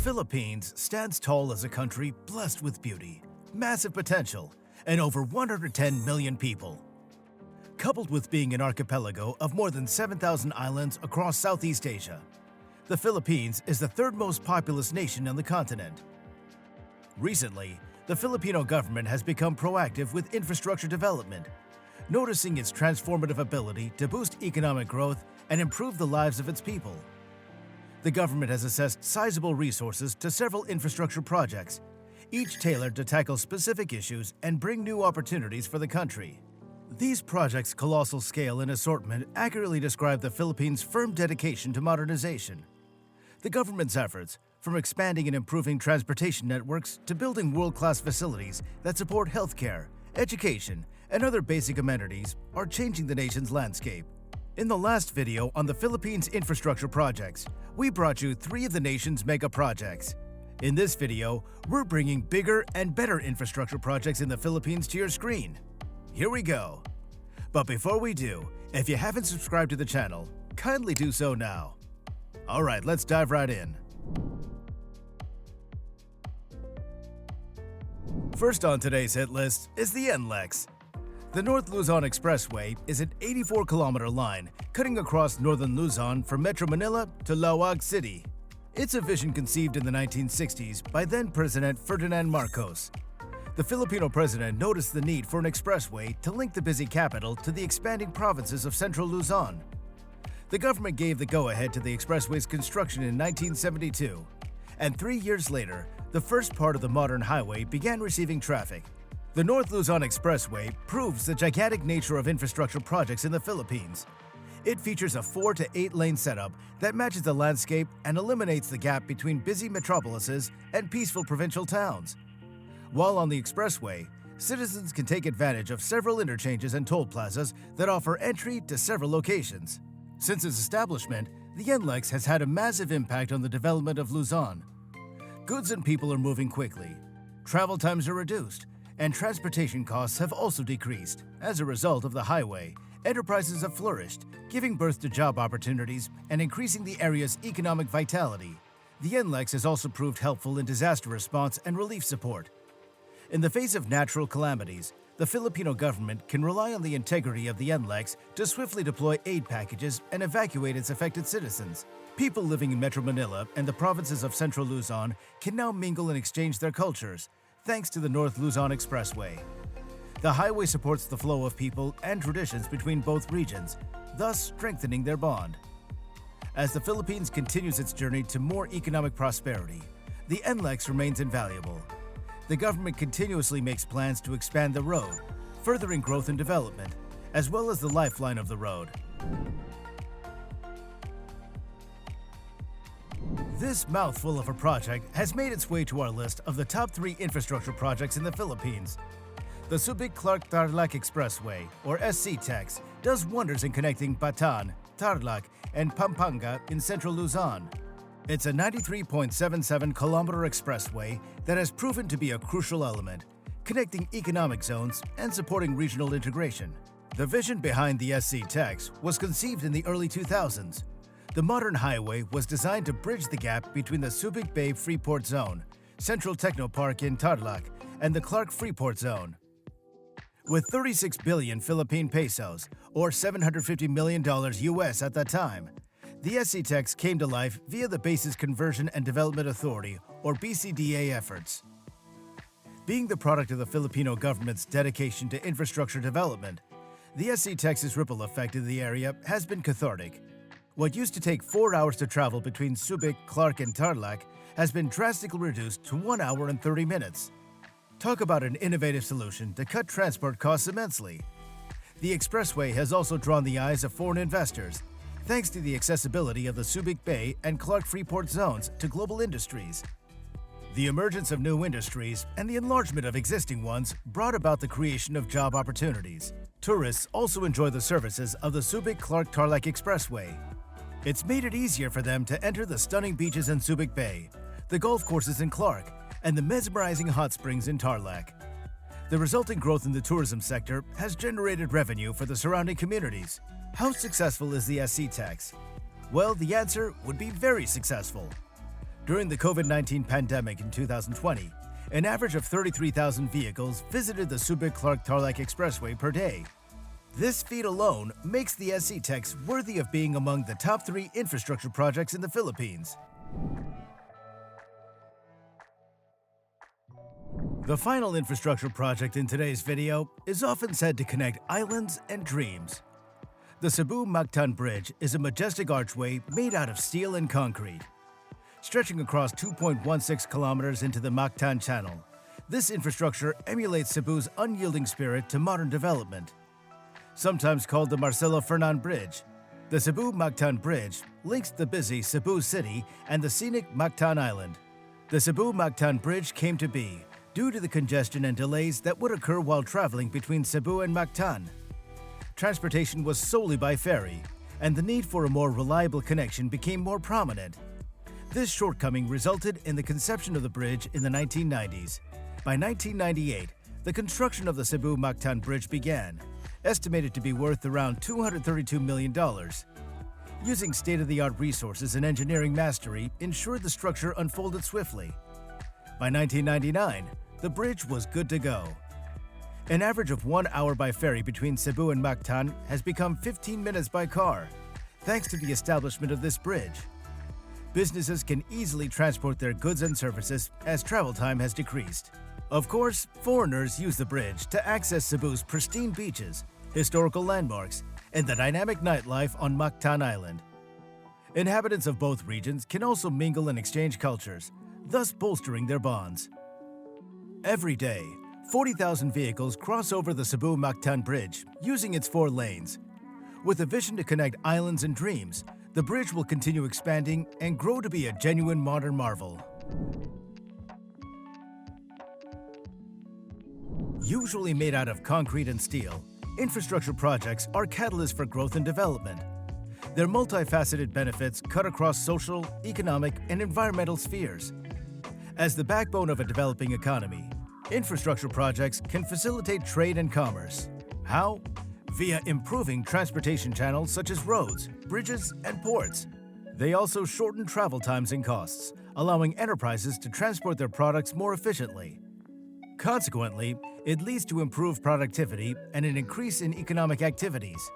Philippines stands tall as a country blessed with beauty, massive potential, and over 110 million people. Coupled with being an archipelago of more than 7,000 islands across Southeast Asia, the Philippines is the third most populous nation on the continent. Recently, the Filipino government has become proactive with infrastructure development, noticing its transformative ability to boost economic growth and improve the lives of its people. The government has assessed sizable resources to several infrastructure projects, each tailored to tackle specific issues and bring new opportunities for the country. These projects' colossal scale and assortment accurately describe the Philippines' firm dedication to modernization. The government's efforts, from expanding and improving transportation networks to building world-class facilities that support healthcare, education, and other basic amenities, are changing the nation's landscape. In the last video on the Philippines' infrastructure projects, we brought you 3 of the nation's mega projects. In this video, we're bringing bigger and better infrastructure projects in the Philippines to your screen. Here we go. But before we do, if you haven't subscribed to the channel, kindly do so now. Alright, let's dive right in. First on today's hit list is the NLEX. The North Luzon Expressway is an 84-kilometer line cutting across northern Luzon from Metro Manila to Laoag City. It's a vision conceived in the 1960s by then-President Ferdinand Marcos. The Filipino president noticed the need for an expressway to link the busy capital to the expanding provinces of Central Luzon. The government gave the go-ahead to the expressway's construction in 1972, and 3 years later, the first part of the modern highway began receiving traffic. The North Luzon Expressway proves the gigantic nature of infrastructure projects in the Philippines. It features a 4 to 8 lane setup that matches the landscape and eliminates the gap between busy metropolises and peaceful provincial towns. While on the expressway, citizens can take advantage of several interchanges and toll plazas that offer entry to several locations. Since its establishment, the NLEX has had a massive impact on the development of Luzon. Goods and people are moving quickly, travel times are reduced, and transportation costs have also decreased. As a result of the highway, enterprises have flourished, giving birth to job opportunities and increasing the area's economic vitality. The NLEX has also proved helpful in disaster response and relief support. In the face of natural calamities, the Filipino government can rely on the integrity of the NLEX to swiftly deploy aid packages and evacuate its affected citizens. People living in Metro Manila and the provinces of Central Luzon can now mingle and exchange their cultures, thanks to the North Luzon Expressway. The highway supports the flow of people and traditions between both regions, thus strengthening their bond. As the Philippines continues its journey to more economic prosperity, the NLEX remains invaluable. The government continuously makes plans to expand the road, furthering growth and development, as well as the lifeline of the road. This mouthful of a project has made its way to our list of the top 3 infrastructure projects in the Philippines. The Subic-Clark-Tarlac Expressway, or SCTEX, does wonders in connecting Mactan, Tarlac, and Pampanga in Central Luzon. It's a 93.77-kilometer expressway that has proven to be a crucial element, connecting economic zones and supporting regional integration. The vision behind the SCTEX was conceived in the early 2000s. The modern highway was designed to bridge the gap between the Subic Bay Freeport Zone, Central Technopark in Tarlac, and the Clark Freeport Zone. With 36 billion Philippine pesos, or $750 million US at that time, the SCTEX came to life via the Bases Conversion and Development Authority, or BCDA efforts. Being the product of the Filipino government's dedication to infrastructure development, the SCTEX's ripple effect in the area has been cathartic. What used to take 4 hours to travel between Subic, Clark, and Tarlac has been drastically reduced to 1 hour and 30 minutes. Talk about an innovative solution to cut transport costs immensely. The expressway has also drawn the eyes of foreign investors, thanks to the accessibility of the Subic Bay and Clark Freeport zones to global industries. The emergence of new industries and the enlargement of existing ones brought about the creation of job opportunities. Tourists also enjoy the services of the Subic-Clark-Tarlac Expressway. It's made it easier for them to enter the stunning beaches in Subic Bay, the golf courses in Clark, and the mesmerizing hot springs in Tarlac. The resulting growth in the tourism sector has generated revenue for the surrounding communities. How successful is the SCTEX? Well, the answer would be very successful. During the COVID-19 pandemic in 2020, an average of 33,000 vehicles visited the Subic-Clark-Tarlac Expressway per day. This feat alone makes the SCTEX worthy of being among the top 3 infrastructure projects in the Philippines. The final infrastructure project in today's video is often said to connect islands and dreams. The Cebu-Mactan Bridge is a majestic archway made out of steel and concrete. Stretching across 2.16 kilometers into the Mactan Channel, this infrastructure emulates Cebu's unyielding spirit to modern development. Sometimes called the Marcelo Fernan Bridge, the Cebu-Mactan Bridge links the busy Cebu City and the scenic Mactan Island. The Cebu-Mactan Bridge came to be due to the congestion and delays that would occur while traveling between Cebu and Mactan. Transportation was solely by ferry, and the need for a more reliable connection became more prominent. This shortcoming resulted in the conception of the bridge in the 1990s. By 1998, the construction of the Cebu-Mactan Bridge began, estimated to be worth around $232 million. Using state-of-the-art resources and engineering mastery ensured the structure unfolded swiftly. By 1999, the bridge was good to go. An average of 1 hour by ferry between Cebu and Mactan has become 15 minutes by car, thanks to the establishment of this bridge. Businesses can easily transport their goods and services as travel time has decreased. Of course, foreigners use the bridge to access Cebu's pristine beaches, historical landmarks, and the dynamic nightlife on Mactan Island. Inhabitants of both regions can also mingle and exchange cultures, thus bolstering their bonds. Every day, 40,000 vehicles cross over the Cebu-Mactan Bridge using its 4 lanes. With a vision to connect islands and dreams, the bridge will continue expanding and grow to be a genuine modern marvel. Usually made out of concrete and steel, infrastructure projects are catalysts for growth and development. Their multifaceted benefits cut across social, economic, and environmental spheres. As the backbone of a developing economy, infrastructure projects can facilitate trade and commerce. How? Via improving transportation channels such as roads, bridges, and ports. They also shorten travel times and costs, allowing enterprises to transport their products more efficiently. Consequently, it leads to improved productivity and an increase in economic activities.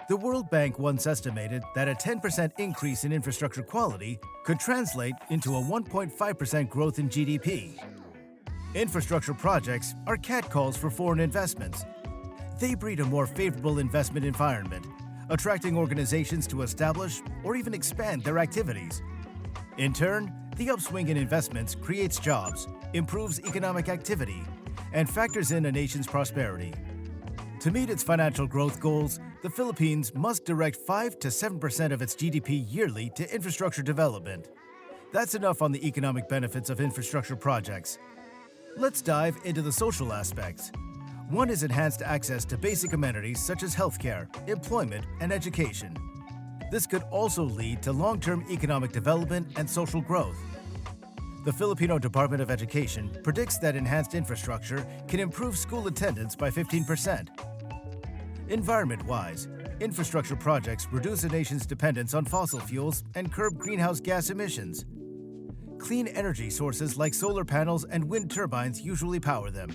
The World Bank once estimated that a 10% increase in infrastructure quality could translate into a 1.5% growth in GDP. Infrastructure projects are catcalls for foreign investments. They breed a more favorable investment environment, attracting organizations to establish or even expand their activities. In turn, the upswing in investments creates jobs, improves economic activity, and factors in a nation's prosperity. To meet its financial growth goals, the Philippines must direct 5 to 7% of its GDP yearly to infrastructure development. That's enough on the economic benefits of infrastructure projects. Let's dive into the social aspects. One is enhanced access to basic amenities such as healthcare, employment, and education. This could also lead to long-term economic development and social growth. The Filipino Department of Education predicts that enhanced infrastructure can improve school attendance by 15%. Environment-wise, infrastructure projects reduce a nation's dependence on fossil fuels and curb greenhouse gas emissions. Clean energy sources like solar panels and wind turbines usually power them.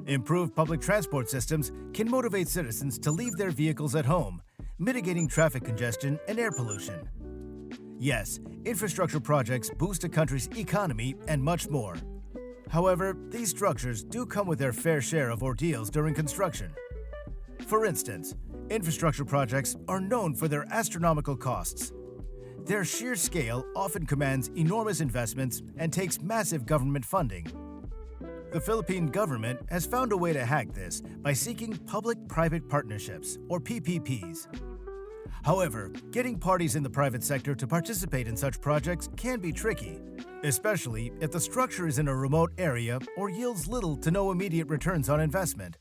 Improved public transport systems can motivate citizens to leave their vehicles at home, mitigating traffic congestion and air pollution. Yes, infrastructure projects boost a country's economy and much more. However, these structures do come with their fair share of ordeals during construction. For instance, infrastructure projects are known for their astronomical costs. Their sheer scale often commands enormous investments and takes massive government funding. The Philippine government has found a way to hack this by seeking public-private partnerships, or PPPs. However, getting parties in the private sector to participate in such projects can be tricky, especially if the structure is in a remote area or yields little to no immediate returns on investment.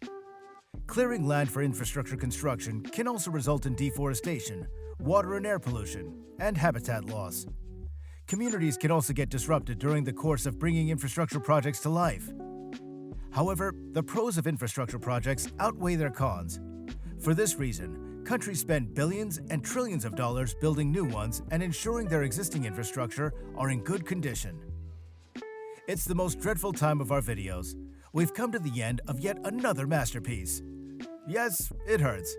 Clearing land for infrastructure construction can also result in deforestation, water and air pollution, and habitat loss. Communities can also get disrupted during the course of bringing infrastructure projects to life. However, the pros of infrastructure projects outweigh their cons. For this reason, Countries spend billions and trillions of dollars building new ones and ensuring their existing infrastructure are in good condition. It's the most dreadful time of our videos. We've come to the end of yet another masterpiece. Yes, it hurts.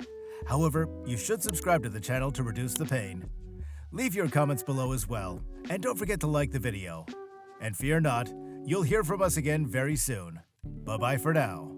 However, you should subscribe to the channel to reduce the pain. Leave your comments below as well, and don't forget to like the video. And fear not, you'll hear from us again very soon. Bye-bye for now.